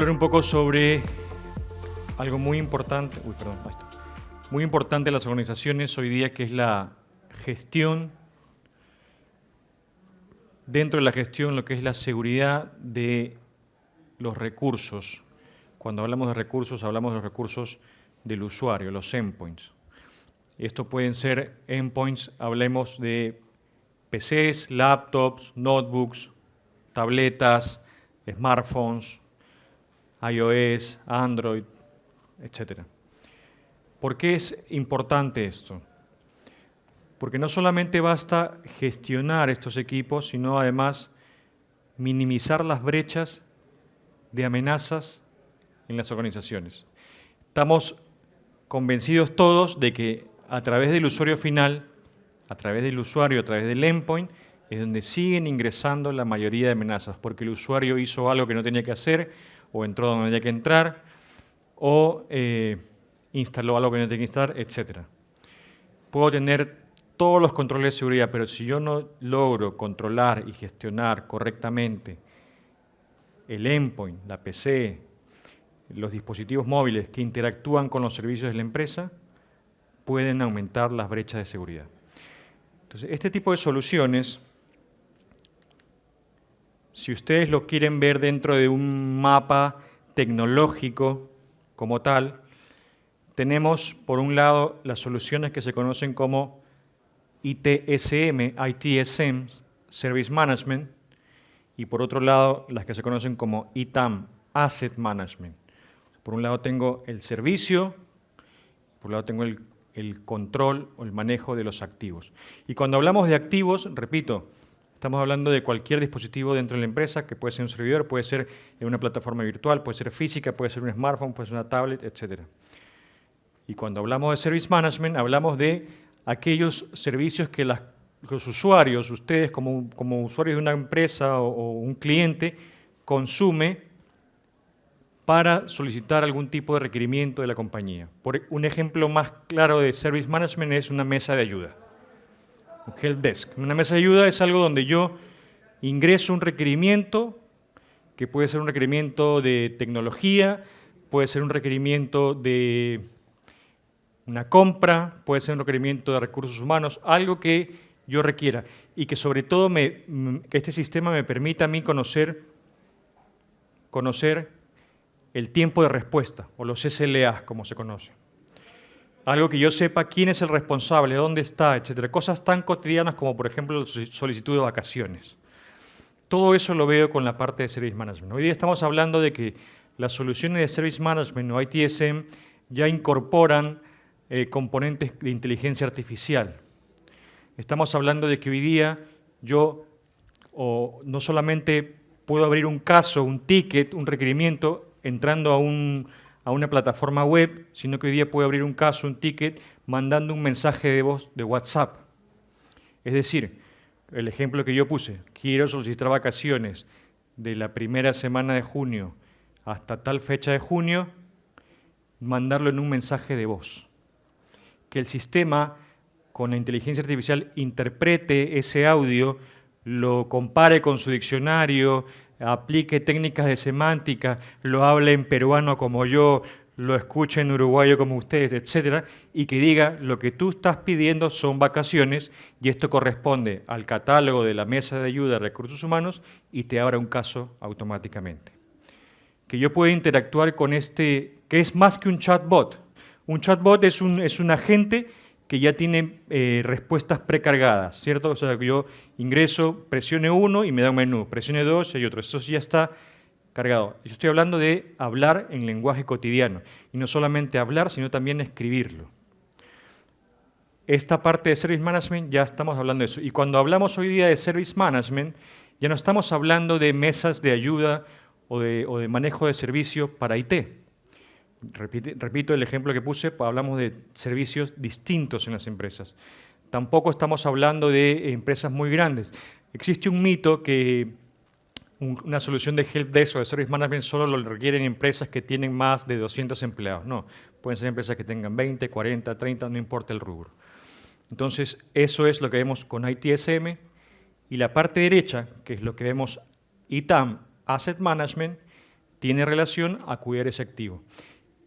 hablar un poco sobre algo muy importante, muy importante en las organizaciones hoy día, que es la gestión, dentro de la gestión, lo que es la seguridad de los recursos. Cuando hablamos de recursos, hablamos de los recursos del usuario, los endpoints. Esto pueden ser endpoints, hablemos de PCs, laptops, notebooks, tabletas, smartphones, iOS, Android, etc. ¿Por qué es importante esto? Porque no solamente basta gestionar estos equipos, sino además minimizar las brechas de amenazas en las organizaciones. Estamos convencidos todos de que a través del usuario final, a través del usuario, a través del endpoint, es donde siguen ingresando la mayoría de amenazas, porque el usuario hizo algo que no tenía que hacer, o entró donde tenía que entrar, o instaló algo que no tenía que instalar, etc. Puedo tener todos los controles de seguridad, pero si yo no logro controlar y gestionar correctamente el endpoint, la PC, los dispositivos móviles que interactúan con los servicios de la empresa, pueden aumentar las brechas de seguridad. Entonces, este tipo de soluciones, si ustedes lo quieren ver dentro de un mapa tecnológico como tal, tenemos por un lado las soluciones que se conocen como ITSM, Service Management, y por otro lado las que se conocen como ITAM, Asset Management. Por un lado tengo el servicio, por un lado tengo el control o el manejo de los activos. Y cuando hablamos de activos, repito, estamos hablando de cualquier dispositivo dentro de la empresa, que puede ser un servidor, puede ser en una plataforma virtual, puede ser física, puede ser un smartphone, puede ser una tablet, etc. Y cuando hablamos de Service Management, hablamos de aquellos servicios que los usuarios, ustedes como usuarios de una empresa o un cliente, consume para solicitar algún tipo de requerimiento de la compañía. Un ejemplo más claro de Service Management es una mesa de ayuda, un help desk. Una mesa de ayuda es algo donde yo ingreso un requerimiento, que puede ser un requerimiento de tecnología, puede ser un requerimiento de una compra, puede ser un requerimiento de recursos humanos, algo que yo requiera y que sobre todo que este sistema me permita a mí conocer el tiempo de respuesta, o los SLA, como se conoce. Algo que yo sepa quién es el responsable, dónde está, etcétera. Cosas tan cotidianas como, por ejemplo, la solicitud de vacaciones. Todo eso lo veo con la parte de Service Management. Hoy día estamos hablando de que las soluciones de Service Management o ITSM ya incorporan componentes de inteligencia artificial. Estamos hablando de que hoy día yo no solamente puedo abrir un caso, un ticket, un requerimiento, entrando a una plataforma web, sino que hoy día puedo abrir un caso, un ticket, mandando un mensaje de voz de WhatsApp. Es decir, el ejemplo que yo puse, quiero solicitar vacaciones de la primera semana de junio hasta tal fecha de junio, mandarlo en un mensaje de voz. Que el sistema, con la inteligencia artificial, interprete ese audio, lo compare con su diccionario, aplique técnicas de semántica, lo hable en peruano como yo, lo escuche en uruguayo como ustedes, etcétera, y que diga lo que tú estás pidiendo son vacaciones y esto corresponde al catálogo de la mesa de ayuda de recursos humanos y te abra un caso automáticamente. Que yo pueda interactuar con que es más que un chatbot. Un chatbot es un agente que ya tiene respuestas precargadas, ¿cierto? O sea, que yo ingreso, presione 1 y me da un menú, presione 2 y hay otro. Eso sí ya está cargado. Yo estoy hablando de hablar en lenguaje cotidiano. Y no solamente hablar, sino también escribirlo. Esta parte de Service Management ya estamos hablando de eso. Y cuando hablamos hoy día de Service Management, ya no estamos hablando de mesas de ayuda o de manejo de servicio para IT. Repito el ejemplo que puse, hablamos de servicios distintos en las empresas. Tampoco estamos hablando de empresas muy grandes. Existe un mito que una solución de help desk o de service management solo lo requieren empresas que tienen más de 200 empleados. No, pueden ser empresas que tengan 20, 40, 30, no importa el rubro. Entonces, eso es lo que vemos con ITSM. Y la parte derecha, que es lo que vemos ITAM, Asset Management, tiene relación a cuidar ese activo.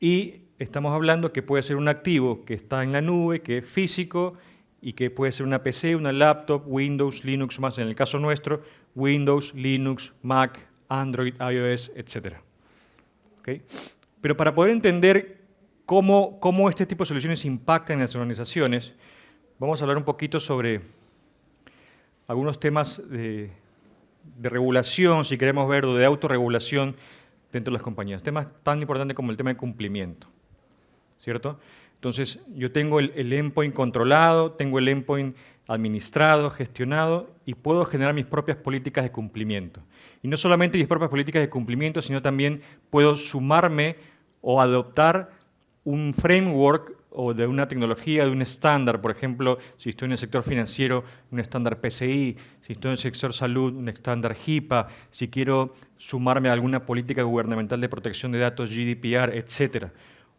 Y estamos hablando que puede ser un activo que está en la nube, que es físico, y que puede ser una PC, una laptop, Windows, Linux, más en el caso nuestro, Windows, Linux, Mac, Android, iOS, etc. ¿Okay? Pero para poder entender cómo este tipo de soluciones impactan en las organizaciones, vamos a hablar un poquito sobre algunos temas de regulación, si queremos ver, o de autorregulación dentro de las compañías. Temas tan importantes como el tema de cumplimiento, ¿cierto? Entonces, yo tengo el endpoint controlado, tengo el endpoint administrado, gestionado, y puedo generar mis propias políticas de cumplimiento. Y no solamente mis propias políticas de cumplimiento, sino también puedo sumarme o adoptar un framework o de una tecnología, de un estándar. Por ejemplo, si estoy en el sector financiero, un estándar PCI; si estoy en el sector salud, un estándar HIPAA; si quiero sumarme a alguna política gubernamental de protección de datos, GDPR, etc.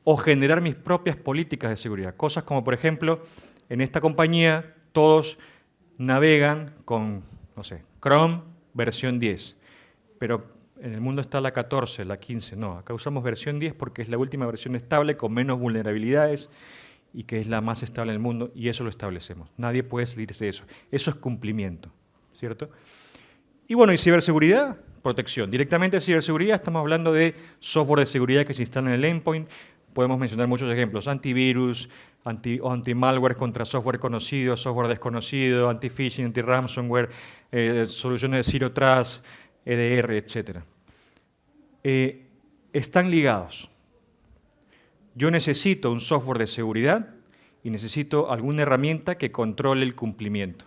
O generar mis propias políticas de seguridad. Cosas como, por ejemplo, en esta compañía todos navegan con, no sé, Chrome versión 10, pero en el mundo está la 14, la 15. No, acá usamos versión 10 porque es la última versión estable con menos vulnerabilidades y que es la más estable en el mundo, y eso lo establecemos. Nadie puede salirse de eso. Eso es cumplimiento, ¿cierto? Y bueno, y ciberseguridad, protección. Directamente de ciberseguridad estamos hablando de software de seguridad que se instala en el endpoint. Podemos mencionar muchos ejemplos: antivirus, anti-malware contra software conocido, software desconocido, anti-phishing, anti-ransomware, soluciones de Zero Trust, EDR, etc. Están ligados. Yo necesito un software de seguridad y necesito alguna herramienta que controle el cumplimiento.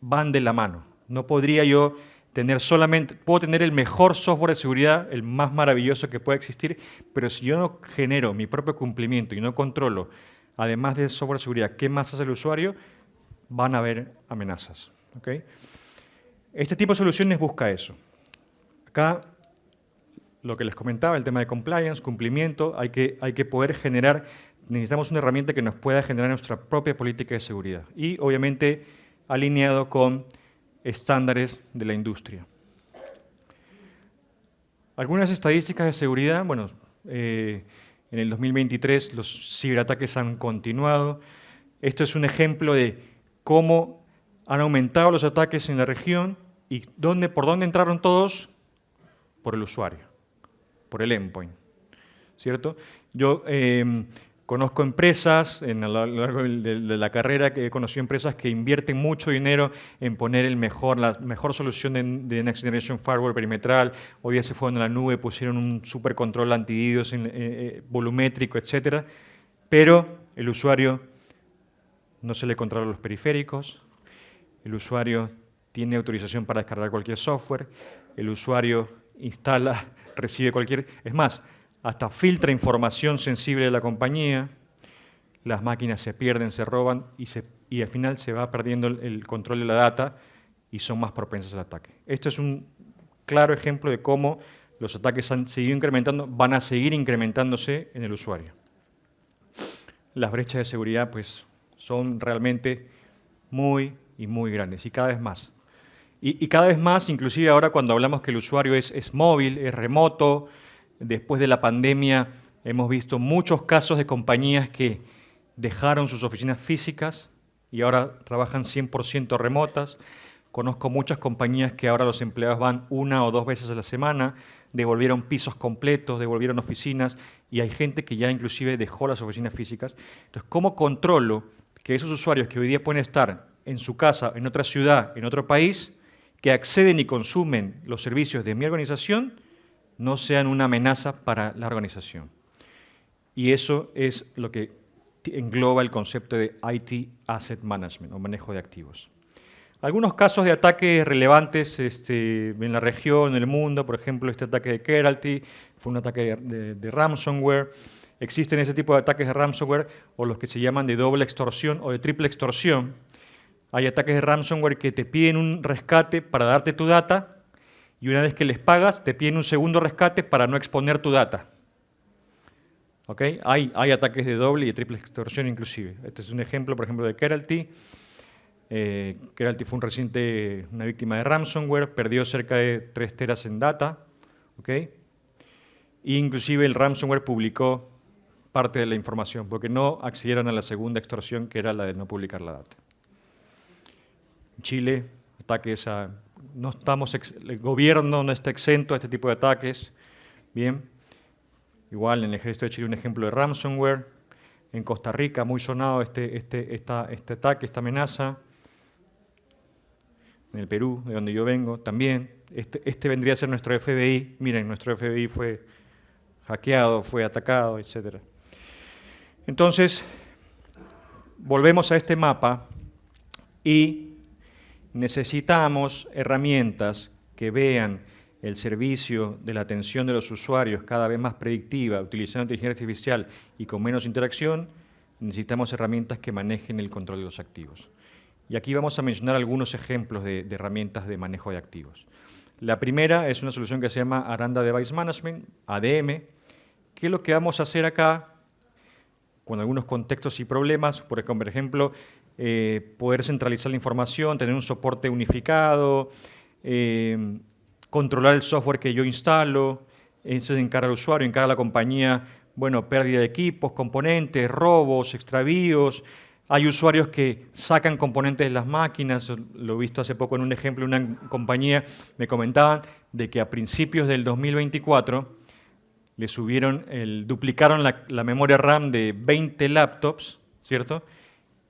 Van de la mano. No podría yo tener solamente, puedo tener el mejor software de seguridad, el más maravilloso que pueda existir, pero si yo no genero mi propio cumplimiento y no controlo, además del software de seguridad, qué más hace el usuario, van a haber amenazas. ¿Okay? Este tipo de soluciones busca eso. Acá, lo que les comentaba, el tema de compliance, cumplimiento, hay que poder generar, necesitamos una herramienta que nos pueda generar nuestra propia política de seguridad y, obviamente, alineado con estándares de la industria. Algunas estadísticas de seguridad, bueno, en el 2023 los ciberataques han continuado. Esto es un ejemplo de cómo han aumentado los ataques en la región y por dónde entraron todos, por el usuario, por el endpoint, ¿cierto? Yo conozco empresas, a lo largo de la carrera que he conocido empresas que invierten mucho dinero en poner la mejor solución de Next Generation Firewall perimetral. Hoy día se fueron a la nube, pusieron un supercontrol anti-DDoS volumétrico, etc. Pero el usuario no se le controla los periféricos, el usuario tiene autorización para descargar cualquier software, el usuario instala, recibe cualquier... Es más, hasta filtra información sensible de la compañía, las máquinas se pierden, se roban y al final se va perdiendo el control de la data y son más propensas al ataque. Esto es un claro ejemplo de cómo los ataques han seguido incrementando, van a seguir incrementándose en el usuario. Las brechas de seguridad pues, son realmente muy grandes y cada vez más. Y cada vez más, inclusive ahora cuando hablamos que el usuario es móvil, es remoto. Después de la pandemia hemos visto muchos casos de compañías que dejaron sus oficinas físicas y ahora trabajan 100% remotas. Conozco muchas compañías que ahora los empleados van 1 o 2 veces a la semana, devolvieron pisos completos, devolvieron oficinas, y hay gente que ya inclusive dejó las oficinas físicas. Entonces, ¿cómo controlo que esos usuarios que hoy día pueden estar en su casa, en otra ciudad, en otro país, que acceden y consumen los servicios de mi organización, no sean una amenaza para la organización? Y eso es lo que engloba el concepto de IT Asset Management, o manejo de activos. Algunos casos de ataques relevantes en la región, en el mundo: por ejemplo, este ataque de Keralty fue un ataque de ransomware. Existen ese tipo de ataques de ransomware, o los que se llaman de doble extorsión o de triple extorsión. Hay ataques de ransomware que te piden un rescate para darte tu data, y una vez que les pagas, te piden un segundo rescate para no exponer tu data. ¿Okay? Hay ataques de doble y de triple extorsión inclusive. Este es un ejemplo, por ejemplo, de Keralty. Keralty fue una víctima de ransomware, perdió cerca de 3 teras en data, ¿ok? E inclusive el ransomware publicó parte de la información, porque no accedieron a la segunda extorsión, que era la de no publicar la data. En Chile, ataques a... No estamos, el gobierno no está exento a este tipo de ataques. Bien. Igual en el ejército de Chile un ejemplo de ransomware. En Costa Rica, muy sonado este ataque, esta amenaza. En el Perú, de donde yo vengo, también. Este vendría a ser nuestro FBI. Miren, nuestro FBI fue hackeado, fue atacado, etc. Entonces, volvemos a este mapa y necesitamos herramientas que vean el servicio de la atención de los usuarios cada vez más predictiva, utilizando inteligencia artificial y con menos interacción. Necesitamos herramientas que manejen el control de los activos. Y aquí vamos a mencionar algunos ejemplos de herramientas de manejo de activos. La primera es una solución que se llama Aranda Device Management, ADM, que es lo que vamos a hacer acá con algunos contextos y problemas, por ejemplo, poder centralizar la información, tener un soporte unificado, controlar el software que yo instalo, eso encara al usuario, encara a la compañía, bueno, pérdida de equipos, componentes, robos, extravíos. Hay usuarios que sacan componentes de las máquinas, lo he visto hace poco en un ejemplo, una compañía me comentaban de que a principios del 2024 le subieron, duplicaron la memoria RAM de 20 laptops, ¿cierto?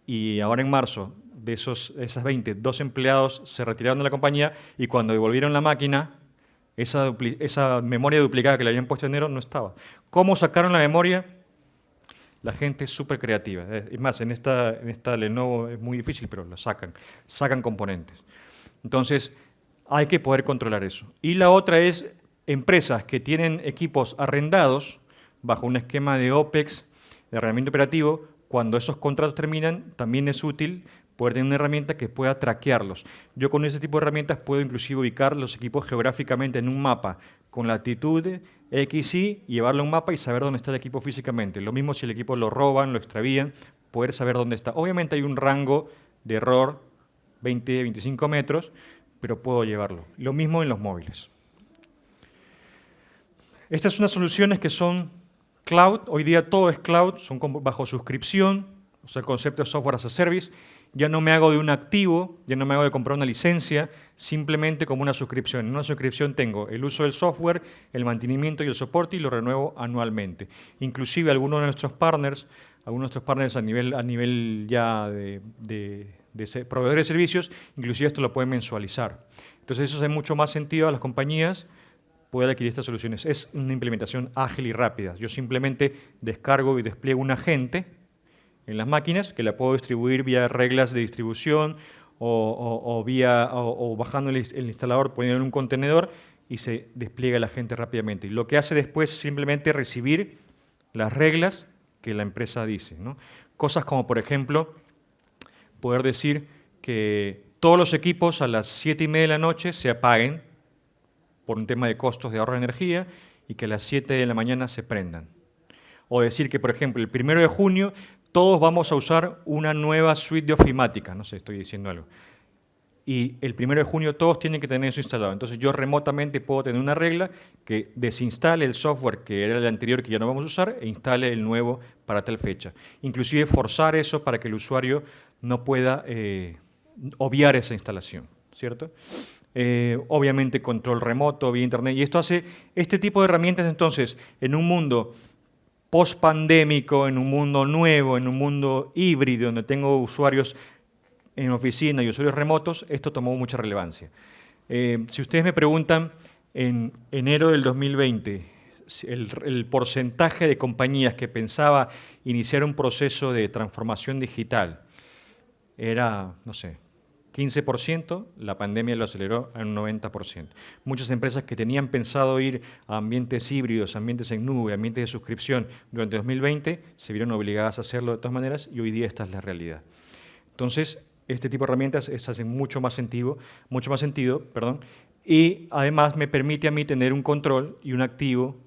Y ahora en marzo, de esas 20, 2 empleados se retiraron de la compañía y cuando devolvieron la máquina, esa memoria duplicada que le habían puesto en enero no estaba. ¿Cómo sacaron la memoria? La gente es súper creativa. Es más, en esta Lenovo es muy difícil, pero la sacan componentes. Entonces, hay que poder controlar eso. Y la otra es empresas que tienen equipos arrendados bajo un esquema de OPEX, de arrendamiento operativo. Cuando esos contratos terminan, también es útil poder tener una herramienta que pueda traquearlos. Yo con ese tipo de herramientas puedo inclusive ubicar los equipos geográficamente en un mapa con latitud X, Y, llevarlo a un mapa y saber dónde está el equipo físicamente. Lo mismo si el equipo lo roban, lo extravían, poder saber dónde está. Obviamente hay un rango de error, 20, 25 metros, pero puedo llevarlo. Lo mismo en los móviles. Estas son unas soluciones que son cloud. Hoy día todo es cloud, son bajo suscripción, o sea, el concepto de software as a service. Ya no me hago de un activo, ya no me hago de comprar una licencia, simplemente como una suscripción. En una suscripción tengo el uso del software, el mantenimiento y el soporte y lo renuevo anualmente. Inclusive algunos de nuestros partners a nivel ya de proveedores de servicios, inclusive esto lo pueden mensualizar. Entonces eso hace mucho más sentido a las compañías poder adquirir estas soluciones. Es una implementación ágil y rápida. Yo simplemente descargo y despliego un agente en las máquinas que la puedo distribuir vía reglas de distribución o bajando el instalador, poniendo en un contenedor y se despliega el agente rápidamente. Y lo que hace después es simplemente recibir las reglas que la empresa dice, ¿no? Cosas como, por ejemplo, poder decir que todos los equipos a las 7:30 de la noche se apaguen por un tema de costos de ahorro de energía y que a las 7 de la mañana se prendan. O decir que, por ejemplo, el 1 de junio todos vamos a usar una nueva suite de ofimática, no sé, estoy diciendo algo. Y el 1 de junio todos tienen que tener eso instalado. Entonces yo remotamente puedo tener una regla que desinstale el software que era el anterior que ya no vamos a usar e instale el nuevo para tal fecha. Inclusive forzar eso para que el usuario no pueda obviar esa instalación, ¿cierto? Obviamente control remoto, vía internet. Y esto hace este tipo de herramientas entonces en un mundo post-pandémico, en un mundo nuevo, en un mundo híbrido, donde tengo usuarios en oficina y usuarios remotos, esto tomó mucha relevancia. Si ustedes me preguntan, en enero del 2020, el porcentaje de compañías que pensaba iniciar un proceso de transformación digital era, no sé, 15%, la pandemia lo aceleró a un 90%. Muchas empresas que tenían pensado ir a ambientes híbridos, ambientes en nube, ambientes de suscripción durante 2020, se vieron obligadas a hacerlo de todas maneras y hoy día esta es la realidad. Entonces, este tipo de herramientas hacen mucho más sentido, y además me permite a mí tener un control y un activo,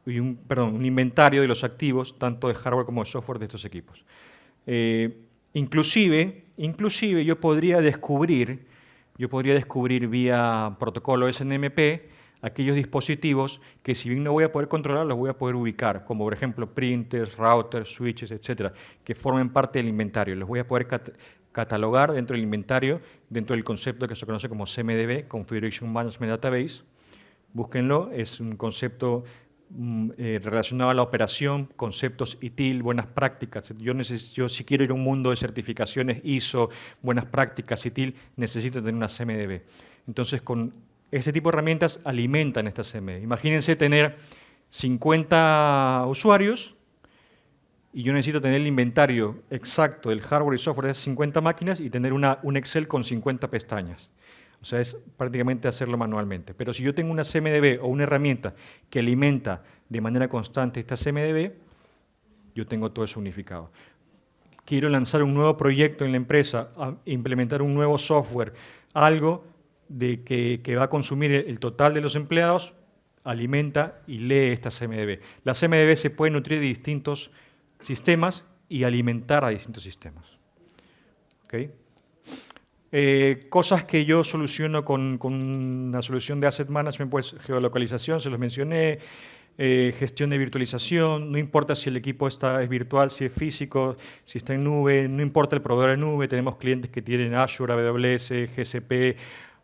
y un inventario de los activos, tanto de hardware como de software de estos equipos. Inclusive yo podría descubrir vía protocolo SNMP aquellos dispositivos que si bien no voy a poder controlar, los voy a poder ubicar, como por ejemplo printers, routers, switches, etcétera, que formen parte del inventario. Los voy a poder catalogar dentro del inventario, dentro del concepto que se conoce como CMDB, Configuration Management Database. Búsquenlo, es un concepto relacionado a la operación, conceptos ITIL, buenas prácticas. Yo si quiero ir a un mundo de certificaciones ISO, buenas prácticas ITIL, necesito tener una CMDB. Entonces, con este tipo de herramientas alimentan esta CMDB. Imagínense tener 50 usuarios y yo necesito tener el inventario exacto del hardware y software de esas 50 máquinas y tener un Excel con 50 pestañas. O sea, es prácticamente hacerlo manualmente. Pero si yo tengo una CMDB o una herramienta que alimenta de manera constante esta CMDB, yo tengo todo eso unificado. Quiero lanzar un nuevo proyecto en la empresa, implementar un nuevo software, algo que va a consumir el total de los empleados, alimenta y lee esta CMDB. La CMDB se puede nutrir de distintos sistemas y alimentar a distintos sistemas. ¿Okay? Cosas que yo soluciono con una solución de Asset Management, pues geolocalización, se los mencioné, gestión de virtualización, no importa si el equipo es virtual, si es físico, si está en nube, no importa el proveedor de nube, tenemos clientes que tienen Azure, AWS, GCP,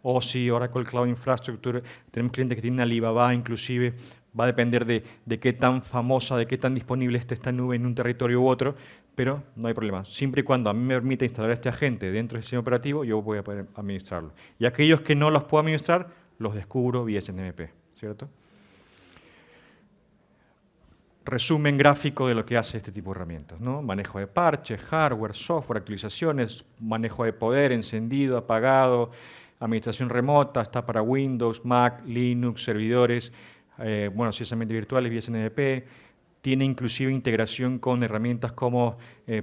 OSI, Oracle Cloud Infrastructure, tenemos clientes que tienen Alibaba inclusive, va a depender de qué tan famosa, de qué tan disponible esté esta nube en un territorio u otro, pero no hay problema. Siempre y cuando a mí me permita instalar este agente dentro del sistema operativo, yo voy a poder administrarlo. Y aquellos que no los puedo administrar, los descubro vía SNMP, ¿cierto? Resumen gráfico de lo que hace este tipo de herramientas, ¿no? Manejo de parches, hardware, software, actualizaciones, manejo de poder, encendido, apagado, administración remota, está para Windows, Mac, Linux, servidores, bueno, si es ambiente virtual, es vía SNMP, tiene inclusive integración con herramientas como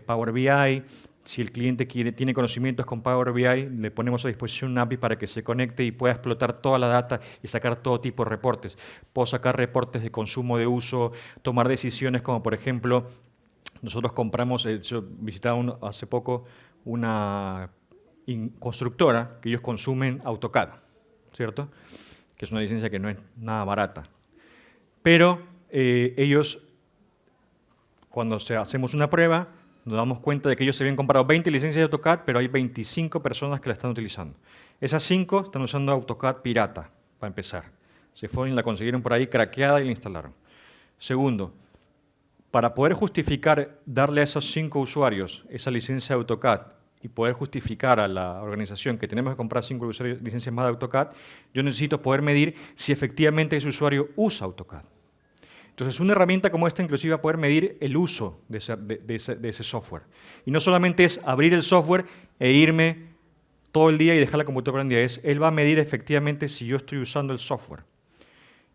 Power BI. Si el cliente tiene conocimientos con Power BI, le ponemos a disposición un API para que se conecte y pueda explotar toda la data y sacar todo tipo de reportes. Puedo sacar reportes de consumo, de uso, tomar decisiones como, por ejemplo, nosotros compramos, yo visitaba hace poco una constructora que ellos consumen AutoCAD, ¿cierto? Que es una licencia que no es nada barata. Pero ellos, cuando hacemos una prueba, nos damos cuenta de que ellos se habían comprado 20 licencias de AutoCAD, pero hay 25 personas que la están utilizando. Esas 5 están usando AutoCAD pirata, para empezar. Se fueron y la consiguieron por ahí craqueada y la instalaron. Segundo, para poder justificar darle a esos 5 usuarios esa licencia de AutoCAD y poder justificar a la organización que tenemos que comprar 5 licencias más de AutoCAD, yo necesito poder medir si efectivamente ese usuario usa AutoCAD. Entonces, una herramienta como esta inclusive va a poder medir el uso de ese software. Y no solamente es abrir el software e irme todo el día y dejar la computadora prendida, él va a medir efectivamente si yo estoy usando el software.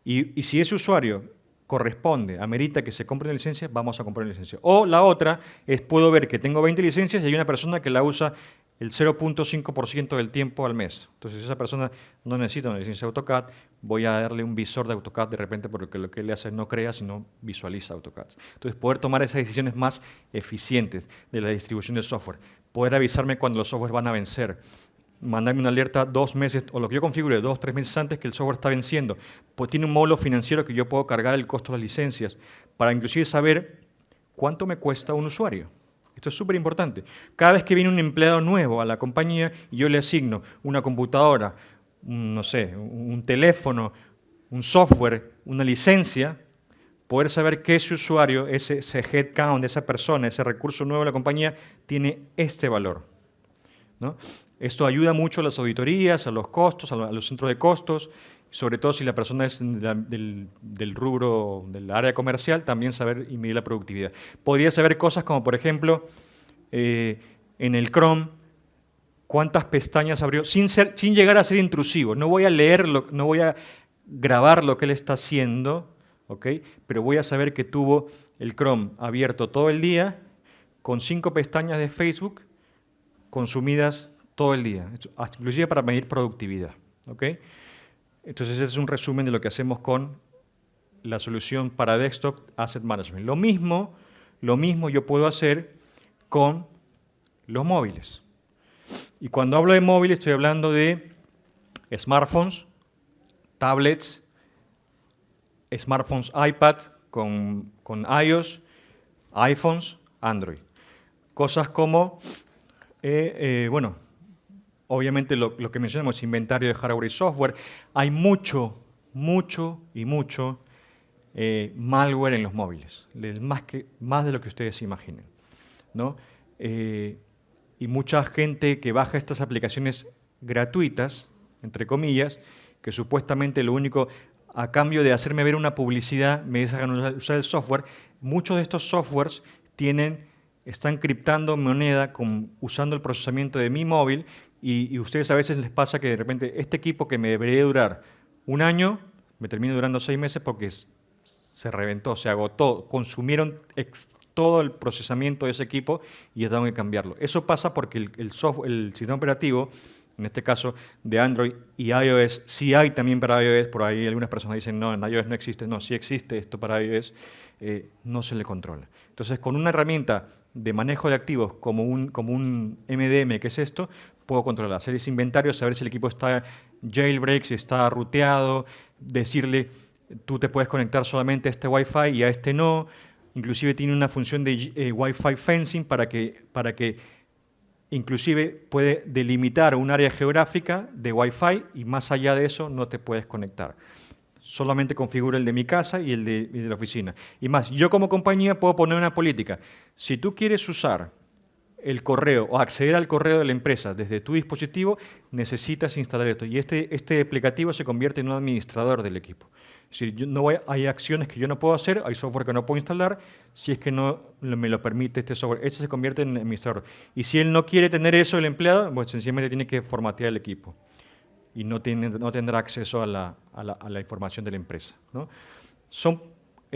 Y si ese usuario corresponde, amerita que se compre una licencia, vamos a comprar una licencia. O la otra es, puedo ver que tengo 20 licencias y hay una persona que la usa el 0.5% del tiempo al mes. Entonces, esa persona no necesita una licencia de AutoCAD, voy a darle un visor de AutoCAD de repente porque lo que él hace no crea, sino visualiza AutoCAD. Entonces, poder tomar esas decisiones más eficientes de la distribución del software, poder avisarme cuando los softwares van a vencer, mandarme una alerta 2 meses, o lo que yo configure 2 o 3 meses antes que el software está venciendo. Pues tiene un módulo financiero que yo puedo cargar el costo de las licencias, para inclusive saber cuánto me cuesta un usuario. Esto es súper importante. Cada vez que viene un empleado nuevo a la compañía y yo le asigno una computadora, no sé, un teléfono, un software, una licencia, poder saber que ese usuario, ese headcount, esa persona, ese recurso nuevo de la compañía, tiene este valor, ¿no? Esto ayuda mucho a las auditorías, a los costos, a los centros de costos, sobre todo si la persona es del rubro, del área comercial, también saber y medir la productividad. Podría saber cosas como, por ejemplo, en el Chrome, cuántas pestañas abrió, sin llegar a ser intrusivo. No voy a leerlo, no voy a grabar lo que él está haciendo, ¿okay? Pero voy a saber que tuvo el Chrome abierto todo el día, con 5 pestañas de Facebook consumidas todo el día, inclusive para medir productividad, ¿okay? Entonces, ese es un resumen de lo que hacemos con la solución para desktop Asset Management. Lo mismo yo puedo hacer con los móviles. Y cuando hablo de móviles, estoy hablando de smartphones, tablets, smartphones iPad con iOS, iPhones, Android. Cosas como, bueno, obviamente lo que mencionamos, inventario de hardware y software. Hay mucho malware en los móviles, más de lo que ustedes se imaginen, ¿no? Y mucha gente que baja estas aplicaciones gratuitas, entre comillas, que supuestamente lo único, a cambio de hacerme ver una publicidad, me dejan usar el software. Muchos de estos softwares están criptando moneda usando el procesamiento de mi móvil, y ustedes a veces les pasa que de repente este equipo que me debería durar un año, me termina durando 6 meses porque se reventó, se agotó, consumieron todo el procesamiento de ese equipo y ya tengo que cambiarlo. Eso pasa porque el sistema operativo, en este caso de Android y iOS, sí hay también para iOS. Por ahí algunas personas dicen, no, en iOS no existe. No, sí existe esto para iOS, no se le controla. Entonces, con una herramienta de manejo de activos como un MDM, que es esto, puedo controlar, hacer ese inventario, saber si el equipo está jailbreak, si está ruteado, decirle, tú te puedes conectar solamente a este Wi-Fi y a este no. Inclusive tiene una función de Wi-Fi fencing para que inclusive puede delimitar un área geográfica de Wi-Fi y más allá de eso no te puedes conectar. Solamente configuro el de mi casa y el de la oficina. Y más, yo como compañía puedo poner una política. Si tú quieres usar el correo o acceder al correo de la empresa desde tu dispositivo, necesitas instalar esto. Y este aplicativo se convierte en un administrador del equipo. Es decir, hay acciones que yo no puedo hacer, hay software que no puedo instalar, si es que no me lo permite este software. Este se convierte en administrador. Y si él no quiere tener eso, el empleado, pues sencillamente tiene que formatear el equipo y no tendrá acceso a la información de la empresa, ¿no? Son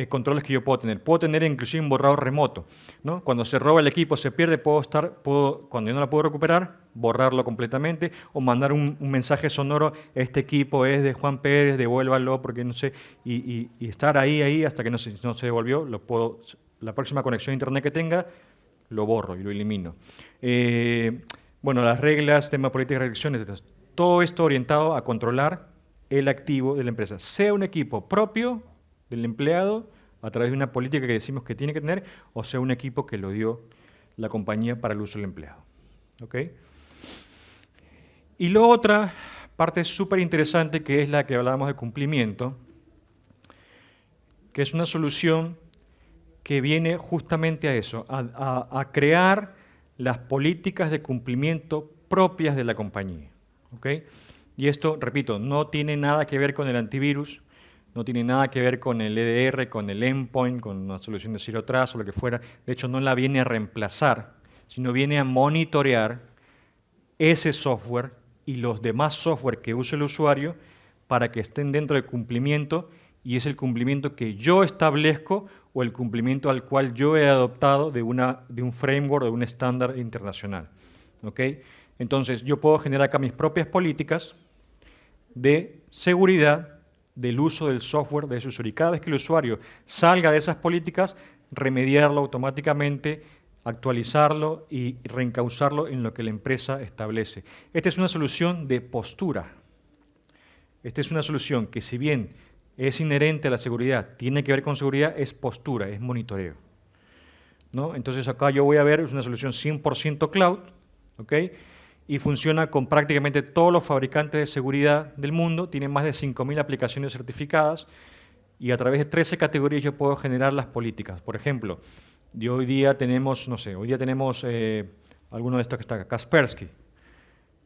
controles que yo puedo tener. Puedo tener inclusive un borrado remoto, ¿no? Cuando se roba el equipo, se pierde, cuando yo no lo puedo recuperar, borrarlo completamente o mandar un mensaje sonoro, este equipo es de Juan Pérez, devuélvalo, porque no sé, y estar ahí hasta que no se devolvió, la próxima conexión a internet que tenga, lo borro y lo elimino. Bueno, las reglas, temas políticas, restricciones, todo esto orientado a controlar el activo de la empresa, sea un equipo propio del empleado a través de una política que decimos que tiene que tener, o sea un equipo que lo dio la compañía para el uso del empleado. ¿Okay? Y la otra parte súper interesante, que es la que hablábamos de cumplimiento, que es una solución que viene justamente a eso, a crear las políticas de cumplimiento propias de la compañía. ¿Okay? Y esto, repito, no tiene nada que ver con el antivirus, no tiene nada que ver con el EDR, con el endpoint, con una solución de Zero Trust o lo que fuera. De hecho, no la viene a reemplazar, sino viene a monitorear ese software y los demás software que use el usuario para que estén dentro del cumplimiento, y es el cumplimiento que yo establezco o el cumplimiento al cual yo he adoptado de un framework o de un estándar internacional. ¿Okay? Entonces, yo puedo generar acá mis propias políticas de seguridad del uso del software de ese usuario. Y cada vez que el usuario salga de esas políticas, remediarlo automáticamente, actualizarlo y reencauzarlo en lo que la empresa establece. Esta es una solución de postura. Esta es una solución que, si bien es inherente a la seguridad, tiene que ver con seguridad, es postura, es monitoreo, ¿no? Entonces acá yo voy a ver, es una solución 100% cloud, ¿ok? Y funciona con prácticamente todos los fabricantes de seguridad del mundo, tiene más de 5.000 aplicaciones certificadas, y a través de 13 categorías yo puedo generar las políticas. Por ejemplo, hoy día tenemos, no sé, alguno de estos que está acá, Kaspersky.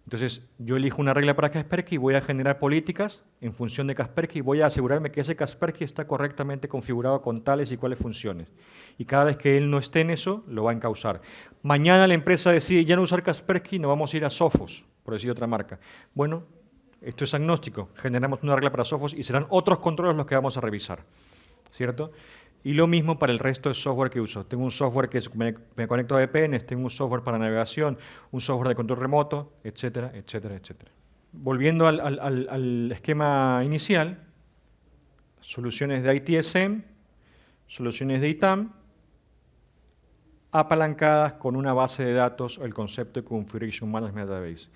Entonces, yo elijo una regla para Kaspersky y voy a generar políticas en función de Kaspersky y voy a asegurarme que ese Kaspersky está correctamente configurado con tales y cuales funciones. Y cada vez que él no esté en eso, lo va a encauzar. Mañana la empresa decide ya no usar Kaspersky, nos vamos a ir a Sophos, por decir otra marca. Bueno, esto es agnóstico. Generamos una regla para Sophos y serán otros controles los que vamos a revisar, ¿cierto? Y lo mismo para el resto de software que uso. Tengo un software que me conecto a VPNs, tengo un software para navegación, un software de control remoto, etcétera, etcétera, etcétera. Volviendo al esquema inicial, soluciones de ITSM, soluciones de ITAM, apalancadas con una base de datos o el concepto de Configuration Management Database.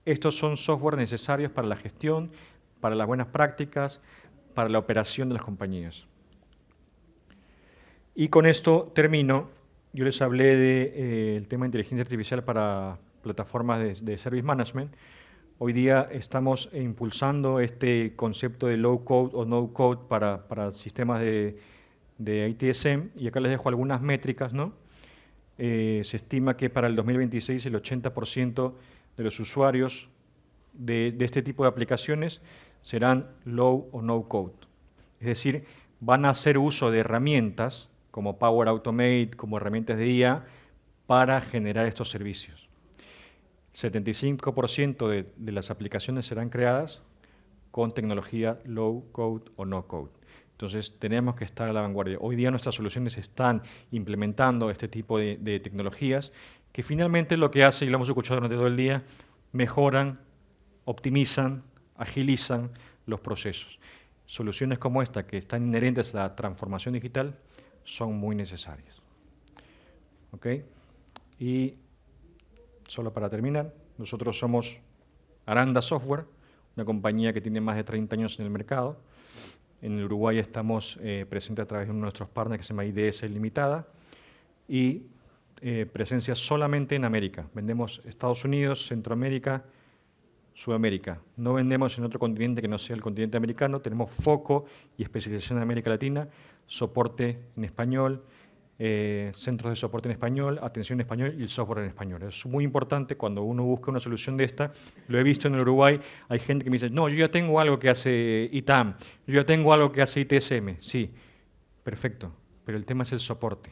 Estos son software necesarios para la gestión, para las buenas prácticas, para la operación de las compañías. Y con esto termino. Yo les hablé del tema de inteligencia artificial para plataformas de Service Management. Hoy día estamos impulsando este concepto de low code o no code para sistemas de ITSM, y acá les dejo algunas métricas, ¿no? Se estima que para el 2026 el 80% de los usuarios de este tipo de aplicaciones serán low o no code. Es decir, van a hacer uso de herramientas como Power Automate, como herramientas de IA, para generar estos servicios. 75% de las aplicaciones serán creadas con tecnología low code o no code. Entonces, tenemos que estar a la vanguardia. Hoy día nuestras soluciones están implementando este tipo de tecnologías que finalmente lo que hace, y lo hemos escuchado durante todo el día, mejoran, optimizan, agilizan los procesos. Soluciones como esta, que están inherentes a la transformación digital, son muy necesarias. ¿Ok? Y solo para terminar, nosotros somos Aranda Software, una compañía que tiene más de 30 años en el mercado. En el Uruguay estamos presentes a través de uno de nuestros partners que se llama IDS Limitada, y presencia solamente en América. Vendemos Estados Unidos, Centroamérica, Sudamérica. No vendemos en otro continente que no sea el continente americano. Tenemos foco y especialización en América Latina, soporte en español, centros de soporte en español, atención en español y el software en español. Es muy importante cuando uno busca una solución de esta. Lo he visto en el Uruguay, hay gente que me dice, no, yo ya tengo algo que hace ITAM, yo ya tengo algo que hace ITSM. Sí, perfecto, pero el tema es el soporte.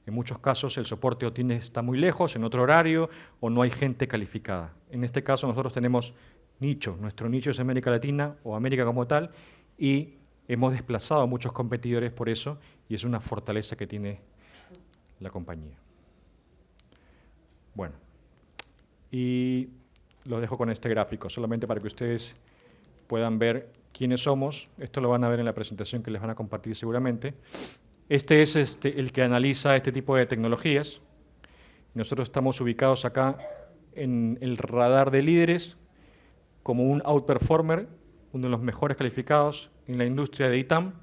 En muchos casos el soporte o está muy lejos, en otro horario, o no hay gente calificada. En este caso nosotros tenemos nicho, nuestro nicho es América Latina o América como tal, y hemos desplazado a muchos competidores por eso, y es una fortaleza que tiene la compañía. Bueno, y lo dejo con este gráfico, solamente para que ustedes puedan ver quiénes somos. Esto lo van a ver en la presentación que les van a compartir seguramente. Este es el que analiza este tipo de tecnologías. Nosotros estamos ubicados acá en el radar de líderes como un outperformer, uno de los mejores calificados en la industria de ITAM.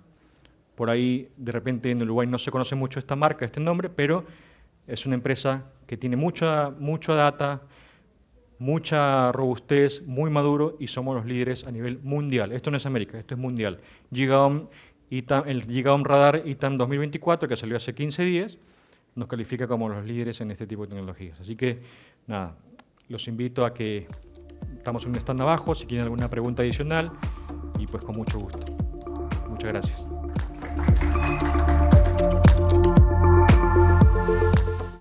Por ahí, de repente, en Uruguay no se conoce mucho esta marca, este nombre, pero es una empresa que tiene mucha data, mucha robustez, muy maduro, y somos los líderes a nivel mundial. Esto no es América, esto es mundial. El GigaOM Radar ITAM 2024, que salió hace 15 días, nos califica como los líderes en este tipo de tecnologías. Así que, nada, los invito a que estamos en un stand abajo, si quieren alguna pregunta adicional, y pues con mucho gusto. Muchas gracias.